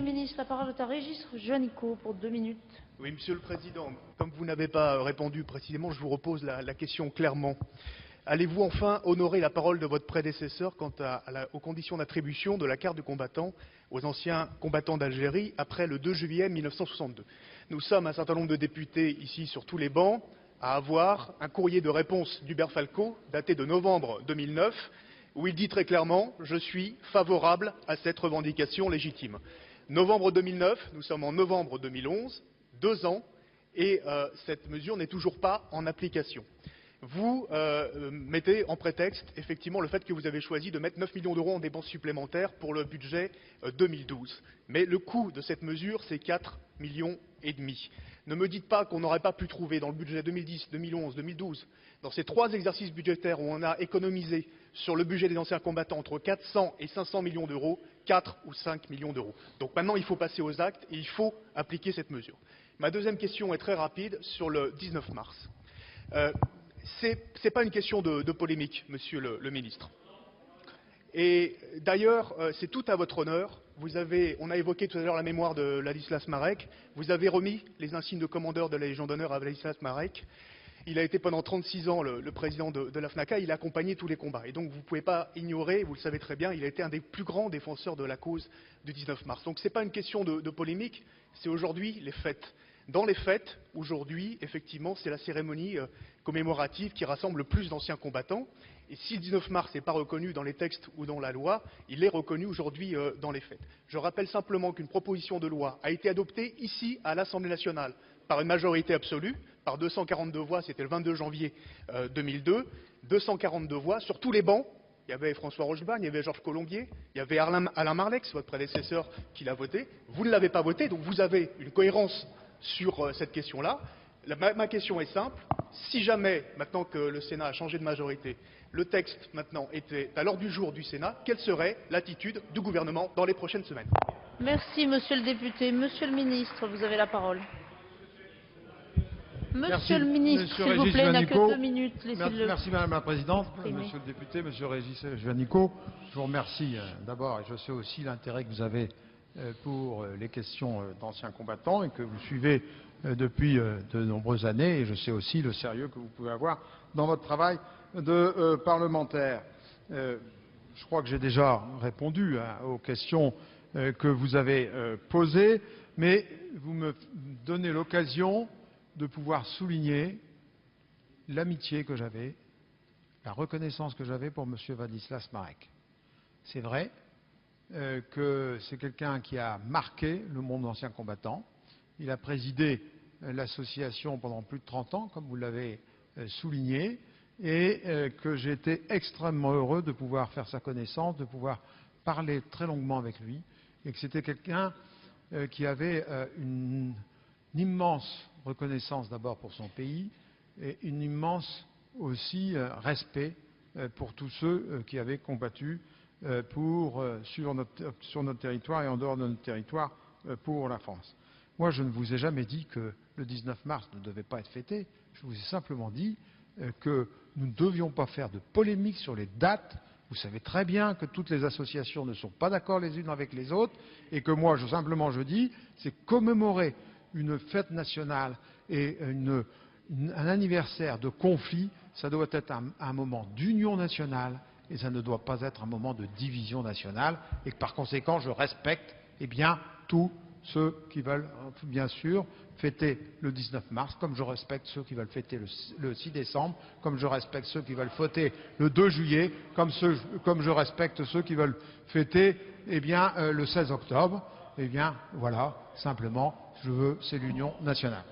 ministre. La parole est à Régis Juanico pour 2 minutes. Oui, Monsieur le Président, comme vous n'avez pas répondu précisément, je vous repose la question clairement. Allez-vous enfin honorer la parole de votre prédécesseur quant aux conditions d'attribution de la carte de combattant aux anciens combattants d'Algérie après le 2 juillet 1962 ? Nous sommes un certain nombre de députés ici sur tous les bancs à avoir un courrier de réponse d'Hubert Falco daté de novembre 2009 où il dit très clairement « Je suis favorable à cette revendication légitime ». Novembre 2009, nous sommes en novembre 2011, 2 ans, et cette mesure n'est toujours pas en application. Vous mettez en prétexte effectivement le fait que vous avez choisi de mettre 9 millions d'euros en dépenses supplémentaires pour le budget 2012. Mais le coût de cette mesure, c'est 4,5 millions. Ne me dites pas qu'on n'aurait pas pu trouver dans le budget 2010, 2011, 2012, dans ces 3 exercices budgétaires où on a économisé sur le budget des anciens combattants entre 400 et 500 millions d'euros, 4 ou 5 millions d'euros. Donc maintenant, il faut passer aux actes et il faut appliquer cette mesure. Ma deuxième question est très rapide sur le 19 mars. Ce n'est pas une question de polémique, Monsieur le Ministre. Et d'ailleurs, c'est tout à votre honneur. On a évoqué tout à l'heure la mémoire de Ladislas Marek. Vous avez remis les insignes de commandeur de la Légion d'honneur à Ladislas Marek. Il a été pendant 36 ans le président de la FNACA. Il a accompagné tous les combats. Et donc vous ne pouvez pas ignorer, vous le savez très bien, il a été un des plus grands défenseurs de la cause du 19 mars. Donc ce n'est pas une question de polémique, c'est aujourd'hui les fêtes. Dans les fêtes, aujourd'hui, effectivement, c'est la cérémonie commémorative qui rassemble le plus d'anciens combattants. Et si le 19 mars n'est pas reconnu dans les textes ou dans la loi, il est reconnu aujourd'hui dans les faits. Je rappelle simplement qu'une proposition de loi a été adoptée ici à l'Assemblée nationale par une majorité absolue, par 242 voix, c'était le 22 janvier 2002, 242 voix sur tous les bancs. Il y avait François Rochebagne, il y avait Georges Colombier, il y avait Alain Marlex, votre prédécesseur, qui l'a voté. Vous ne l'avez pas voté, donc vous avez une cohérence sur cette question-là. Ma question est simple. Si jamais, maintenant que le Sénat a changé de majorité, le texte maintenant était à l'ordre du jour du Sénat, quelle serait l'attitude du gouvernement dans les prochaines semaines? Merci, monsieur le député. Monsieur le ministre, vous avez la parole. Monsieur le ministre, s'il vous plaît, n'a que 2 minutes. Merci Madame la Présidente. Monsieur le député, Monsieur Régis Juanico, je vous remercie d'abord, et je sais aussi l'intérêt que vous avez pour les questions d'anciens combattants et que vous suivez depuis de nombreuses années, et je sais aussi le sérieux que vous pouvez avoir dans votre travail de parlementaire. Je crois que j'ai déjà répondu aux questions que vous avez posées, mais vous me donnez l'occasion de pouvoir souligner l'amitié que j'avais, la reconnaissance que j'avais pour M. Ladislas Marek. C'est vrai que c'est quelqu'un qui a marqué le monde d'anciens combattants. Il a présidé l'association pendant plus de 30 ans, comme vous l'avez souligné, et que j'ai été extrêmement heureux de pouvoir faire sa connaissance, de pouvoir parler très longuement avec lui, et que c'était quelqu'un qui avait une immense reconnaissance d'abord pour son pays, et une immense aussi respect pour tous ceux qui avaient combattu sur notre territoire et en dehors de notre territoire pour la France. Moi, je ne vous ai jamais dit que le 19 mars ne devait pas être fêté. Je vous ai simplement dit que nous ne devions pas faire de polémique sur les dates. Vous savez très bien que toutes les associations ne sont pas d'accord les unes avec les autres et que moi, simplement, je dis, c'est commémorer une fête nationale et un anniversaire de conflit, ça doit être un moment d'union nationale et ça ne doit pas être un moment de division nationale et que par conséquent je respecte tous ceux qui veulent bien sûr fêter le 19 mars, comme je respecte ceux qui veulent fêter le 6 décembre, comme je respecte ceux qui veulent fêter le 2 juillet, comme je respecte ceux qui veulent fêter le 16 octobre. Voilà, simplement, c'est l'union nationale.